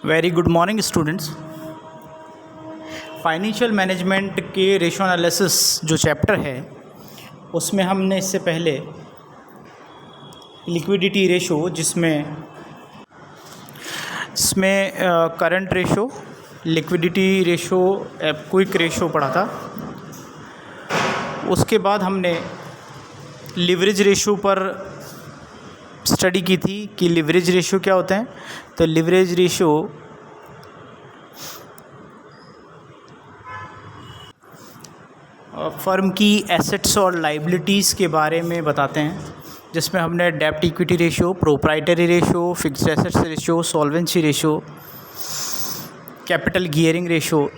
Very good morning students. Financial management के ratio analysis जो chapter है उसमें हमने इससे पहले लिक्विडिटी रेशो जिसमें current ratio, liquidity ratio, quick ratio पढ़ा था। उसके बाद हमने लिवरेज रेशो पर स्टडी की थी कि लिवरेज रेशो क्या होता है। तो लिवरेज रेशो फर्म की एसेट्स और लाइबिलिटीज़ के बारे में बताते हैं, जिसमें हमने डेब्ट equity ratio, proprietary ratio, fixed assets ratio, solvency ratio, capital gearing ratio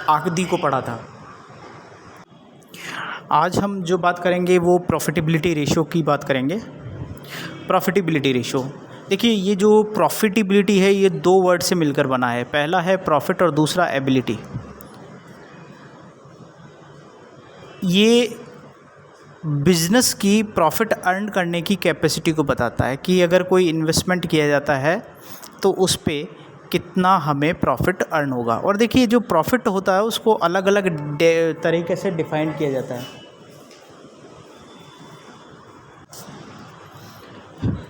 आदि को पढ़ा था। आज हम जो बात करेंगे वो प्रॉफिटेबिलिटी रेशो की बात करेंगे। प्रॉफिटेबिलिटी रेशो, देखिए ये जो प्रॉफिटेबिलिटी है ये दो वर्ड से मिलकर बना है। पहला है प्रॉफिट और दूसरा एबिलिटी। ये बिजनेस की प्रॉफिट अर्न करने की कैपेसिटी को बताता है कि अगर कोई इन्वेस्टमेंट किया जाता है तो उस पे कितना हमें प्रॉफिट अर्न होगा। और देखिए जो प्रॉफिट होता है उसको अलग अलग तरीके से डिफाइन किया जाता है।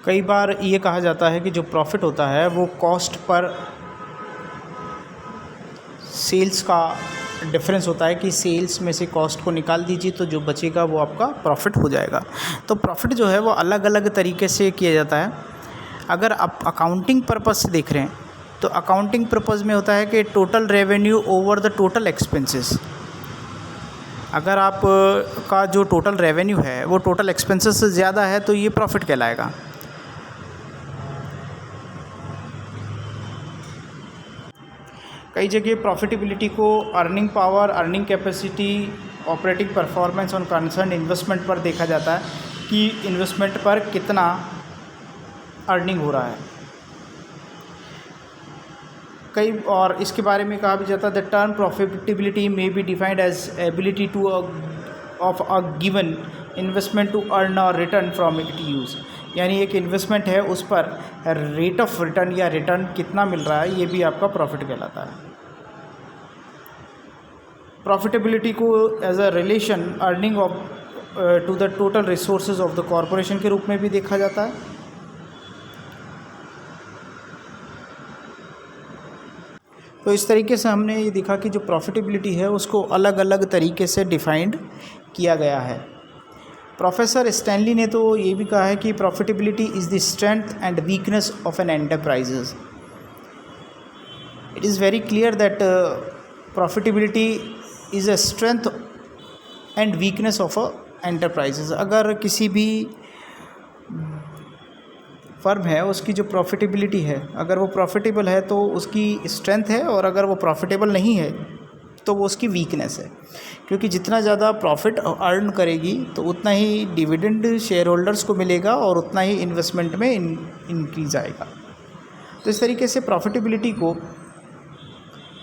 कई बार ये कहा जाता है कि जो प्रॉफिट होता है वो कॉस्ट पर सेल्स का डिफरेंस होता है, कि सेल्स में से कॉस्ट को निकाल दीजिए तो जो बचेगा वो आपका प्रॉफिट हो जाएगा। तो प्रॉफिट जो है वो अलग अलग तरीके से किया जाता है। अगर आप अकाउंटिंग पर्पज़ से देख रहे हैं तो अकाउंटिंग पर्पज़ में होता है कि total revenue over the total expenses. अगर आप का जो टोटल रेवेन्यू है वो टोटल एक्सपेंसेस से ज़्यादा है तो ये प्रॉफिट कहलाएगा। कई जगह प्रॉफिटेबिलिटी को earning power, earning capacity, operating performance और कंसर्न इन्वेस्टमेंट पर देखा जाता है कि इन्वेस्टमेंट पर कितना अर्निंग हो रहा है। कई और इसके बारे में कहा भी जाता है the term profitability may be defined as ability to of a given investment to earn a return from equity use. यानी एक इन्वेस्टमेंट है उस पर रेट ऑफ रिटर्न या रिटर्न कितना मिल रहा है, ये भी आपका प्रॉफिट कहलाता है। प्रॉफिटेबिलिटी को as a relation earning of to the total resources of the corporation के रूप में भी देखा जाता है। तो इस तरीके से हमने ये देखा कि जो प्रॉफिटेबिलिटी है उसको अलग अलग तरीके से डिफाइंड किया गया है। प्रोफेसर स्टैनली ने तो ये भी कहा है कि profitability is the strength and weakness of an enterprises. It is very clear that profitability is a strength and weakness of a enterprises. अगर किसी भी फर्म है उसकी जो प्रॉफिटेबिलिटी है, अगर वो प्रॉफिटेबल है तो उसकी स्ट्रेंथ है, और अगर वो प्रॉफिटेबल नहीं है तो वो उसकी वीकनेस है। क्योंकि जितना ज़्यादा प्रॉफिट अर्न करेगी तो उतना ही डिविडेंड शेयर होल्डर्स को मिलेगा और उतना ही इन्वेस्टमेंट में इंक्रीज आएगा। तो इस तरीके से प्रॉफिटेबिलिटी को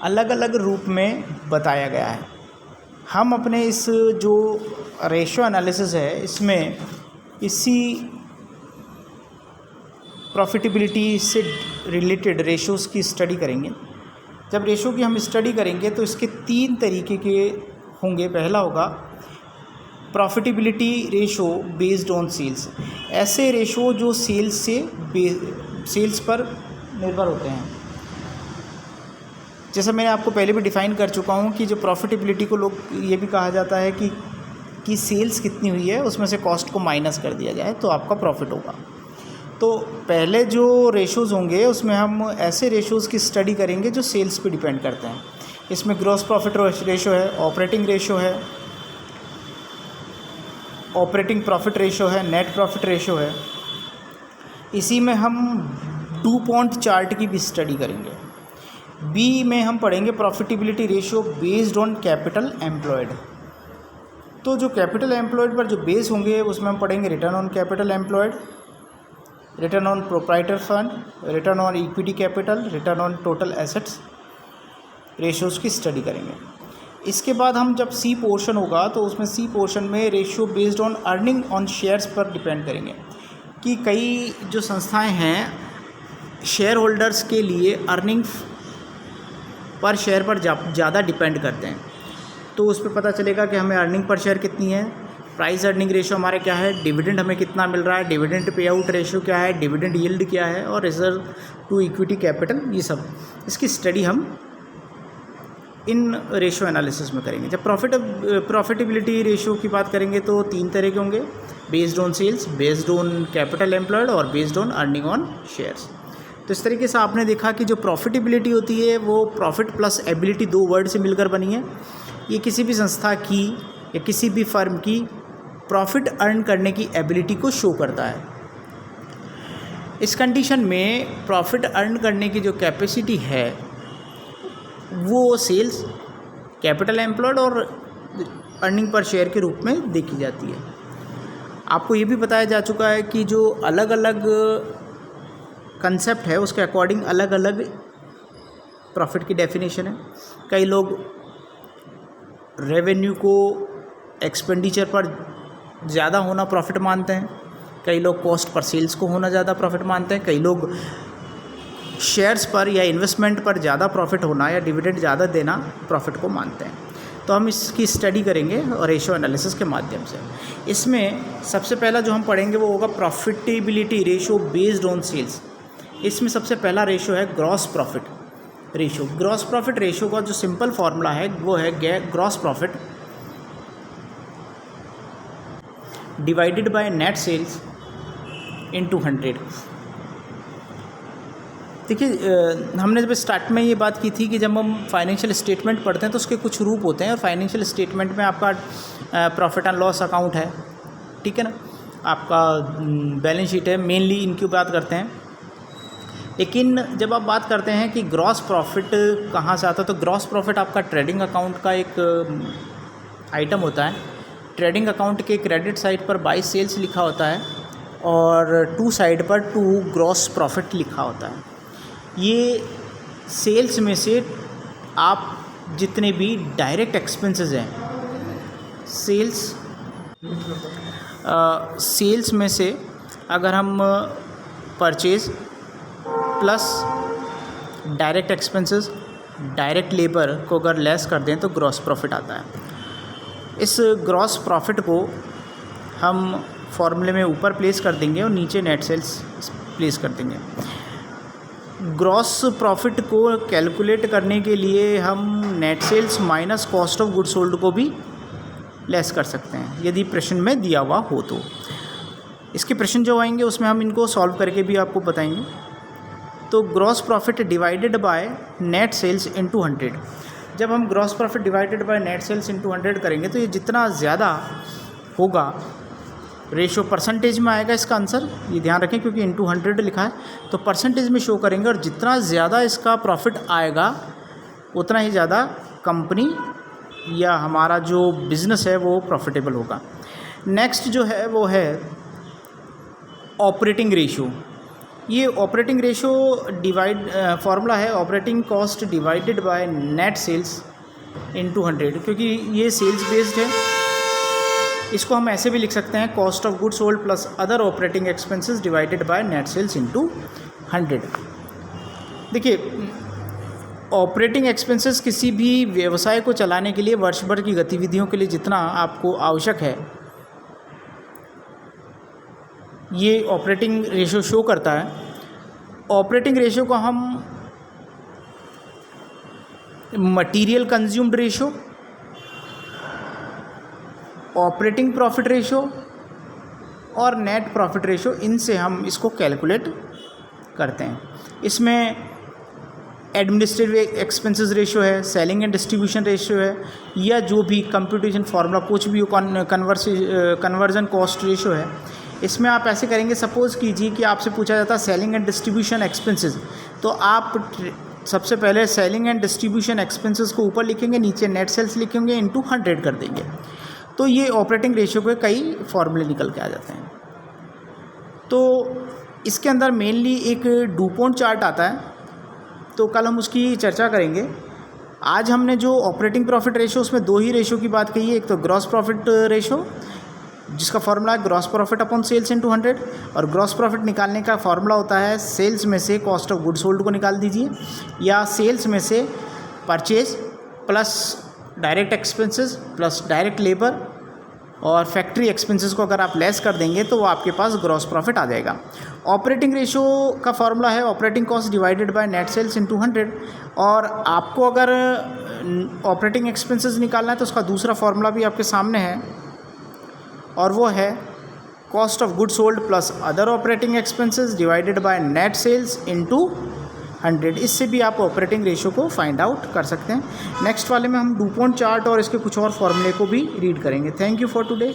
अलग अलग रूप में बताया गया है। हम अपने इस जो रेशो एनालिसिस है इसमें इसी प्रॉफिटेबिलिटी से रिलेटेड रेशोज़ की स्टडी करेंगे। जब रेशो की हम स्टडी करेंगे तो इसके तीन तरीके के होंगे। पहला होगा profitability ratio based on sales. ऐसे रेशो जो सेल्स पर निर्भर होते हैं। जैसा मैंने आपको पहले भी डिफ़ाइन कर चुका हूँ कि जो प्रॉफिटेबिलिटी को लोग ये भी कहा जाता है कि सेल्स कितनी हुई है उसमें से कॉस्ट को माइनस कर दिया जाए तो आपका प्रॉफिट होगा। तो पहले जो रेशोज़ होंगे उसमें हम ऐसे रेशोज़ की स्टडी करेंगे जो सेल्स पे डिपेंड करते हैं। इसमें ग्रॉस प्रॉफिट रेशो है, ऑपरेटिंग रेशो है, ऑपरेटिंग प्रॉफिट रेशो है, नेट प्रॉफिट रेशो है। इसी में हम डुपॉन्ट चार्ट की भी स्टडी करेंगे। बी में हम पढ़ेंगे profitability ratio based on capital employed. तो जो कैपिटल एम्प्लॉयड पर जो बेस होंगे उसमें हम पढ़ेंगे return on capital employed, return on proprietor fund, return on equity capital, return on total assets ratios की स्टडी करेंगे। इसके बाद हम जब सी पोर्शन होगा तो उसमें सी पोर्शन में ratio based on earning on shares पर डिपेंड करेंगे कि कई जो संस्थाएं हैं शेयर होल्डर्स के लिए अर्निंग पर शेयर पर ज़्यादा डिपेंड करते हैं। तो उस पर पता चलेगा कि हमें अर्निंग पर शेयर कितनी है, प्राइस अर्निंग रेशियो हमारे क्या है, डिविडेंड हमें कितना मिल रहा है, डिविडेंड पे आउट रेशियो क्या है, डिविडेंड यील्ड क्या है, और रिजर्व टू इक्विटी कैपिटल, ये सब इसकी स्टडी हम इन रेशियो एनालिसिस में करेंगे। जब प्रॉफिटेबिलिटी रेशियो की बात करेंगे तो 3 तरह के होंगे, based on sales, based on capital employed और based on earning on shares. तो इस तरीके से आपने देखा कि जो प्रॉफिटेबिलिटी होती है वो प्रॉफिट प्लस एबिलिटी 2 वर्ड से मिलकर बनी है। ये किसी भी संस्था की या किसी भी फर्म की प्रॉफिट अर्न करने की एबिलिटी को शो करता है। इस कंडीशन में प्रॉफिट अर्न करने की जो कैपेसिटी है वो सेल्स, कैपिटल एम्प्लॉयड और अर्निंग पर शेयर के रूप में देखी जाती है। आपको ये भी बताया जा चुका है कि जो अलग अलग कंसेप्ट है उसके अकॉर्डिंग अलग अलग प्रॉफिट की डेफिनेशन है। कई लोग रेवेन्यू को एक्सपेंडिचर पर ज़्यादा होना प्रॉफिट मानते हैं, कई लोग कॉस्ट पर सेल्स को होना ज़्यादा प्रॉफिट मानते हैं, कई लोग शेयर्स पर या इन्वेस्टमेंट पर ज़्यादा प्रॉफिट होना या डिविडेंड ज़्यादा देना प्रॉफिट को मानते हैं। तो हम इसकी स्टडी करेंगे और रेशियो एनालिसिस के माध्यम से। इसमें सबसे पहला जो हम पढ़ेंगे वो होगा profitability ratio based on sales. इसमें सबसे पहला रेशियो है gross profit ratio. Gross profit ratio का जो सिंपल फार्मूला है वो है gross profit divided by net sales into 100। देखिए, हमने जब स्टार्ट में ये बात की थी कि जब हम फाइनेंशियल स्टेटमेंट पढ़ते हैं तो उसके कुछ रूप होते हैं, और फाइनेंशियल स्टेटमेंट में आपका प्रॉफिट एंड लॉस अकाउंट है, ठीक है ना, आपका बैलेंस शीट है, मेनली इनकी बात करते हैं। लेकिन जब आप बात करते हैं कि ग्रॉस प्रॉफिट कहाँ से आता है, तो ग्रॉस प्रॉफिट आपका ट्रेडिंग अकाउंट का एक आइटम होता है। ट्रेडिंग अकाउंट के क्रेडिट साइड पर 22 सेल्स लिखा होता है और टू साइड पर 2 ग्रॉस प्रॉफिट लिखा होता है। ये सेल्स में से आप जितने भी डायरेक्ट एक्सपेंसेस हैं, सेल्स में से अगर हम purchase plus direct expenses, direct labour को अगर लेस कर दें तो ग्रॉस प्रॉफिट आता है। इस ग्रॉस प्रॉफिट को हम फॉर्मूले में ऊपर प्लेस कर देंगे और नीचे नेट सेल्स प्लेस कर देंगे। ग्रॉस प्रॉफिट को कैलकुलेट करने के लिए हम net sales minus cost of goods sold को भी लेस कर सकते हैं, यदि प्रश्न में दिया हुआ हो तो। इसके प्रश्न जो आएंगे उसमें हम इनको सॉल्व करके भी आपको बताएंगे। तो gross profit divided by net sales into 100। जब हम gross profit divided by net sales into 100 करेंगे तो ये जितना ज़्यादा होगा, रेशियो परसेंटेज में आएगा इसका आंसर, ये ध्यान रखें क्योंकि इनटू 100 लिखा है, तो परसेंटेज में शो करेंगे, और जितना ज़्यादा इसका प्रॉफिट आएगा उतना ही ज़्यादा कंपनी या हमारा जो बिज़नेस है वो प्रॉफिटेबल होगा। नेक्स्ट जो है वो है ऑपरेटिंग रेशियो। ये ऑपरेटिंग रेशियो फार्मूला है operating cost divided by net sales into 100, क्योंकि ये सेल्स बेस्ड है। इसको हम ऐसे भी लिख सकते हैं cost of goods sold plus other operating expenses divided by net sales into 100। देखिए, ऑपरेटिंग एक्सपेंसेस किसी भी व्यवसाय को चलाने के लिए वर्ष भर की गतिविधियों के लिए जितना आपको आवश्यक है, ये ऑपरेटिंग रेशियो शो करता है। ऑपरेटिंग रेशियो को हम material consumed ratio, operating profit ratio और नेट प्रॉफिट रेशियो, इनसे हम इसको कैलकुलेट करते हैं। इसमें एडमिनिस्ट्रेटिव एक्सपेंसेस रेशियो है, सेलिंग एंड डिस्ट्रीब्यूशन रेशियो है, या जो भी कंप्यूटेशन फार्मूला कुछ भी कन्वर्जन कॉस्ट रेशियो है। इसमें आप ऐसे करेंगे, सपोज़ कीजिए कि आपसे पूछा जाता है सेलिंग एंड डिस्ट्रीब्यूशन एक्सपेंसेस, तो आप सबसे पहले सेलिंग एंड डिस्ट्रीब्यूशन एक्सपेंसेस को ऊपर लिखेंगे, नीचे नेट सेल्स लिखेंगे, इनटू 100 कर देंगे। तो ये ऑपरेटिंग रेशियो के कई फॉर्मूले निकल के आ जाते हैं। तो इसके अंदर मेनली एक डुपॉन्ट चार्ट आता है, तो कल हम उसकी चर्चा करेंगे। आज हमने जो ऑपरेटिंग प्रॉफिट रेशियो, उसमें 2 ही रेशियो की बात कही है, एक तो ग्रॉस प्रॉफिट रेशियो जिसका फॉर्मूला है gross profit upon sales into 100, और ग्रॉस प्रॉफिट निकालने का फॉर्मूला होता है सेल्स में से कॉस्ट ऑफ गुड्स सोल्ड को निकाल दीजिए, या सेल्स में से purchase plus direct expenses plus direct labour और फैक्ट्री एक्सपेंसेस को अगर आप लेस कर देंगे तो वो आपके पास ग्रॉस प्रॉफिट आ जाएगा। ऑपरेटिंग रेशो का फॉर्मूला है operating cost divided by net sales into 100, और आपको अगर ऑपरेटिंग एक्सपेंसेस निकालना है तो उसका दूसरा फॉर्मूला भी आपके सामने है, और वो है cost of goods sold plus other operating expenses divided by net sales into 100। इससे भी आप ऑपरेटिंग रेशो को फाइंड आउट कर सकते हैं। नेक्स्ट वाले में हम डुपॉन्ट चार्ट और इसके कुछ और फॉर्मूले को भी रीड करेंगे। Thank you for today.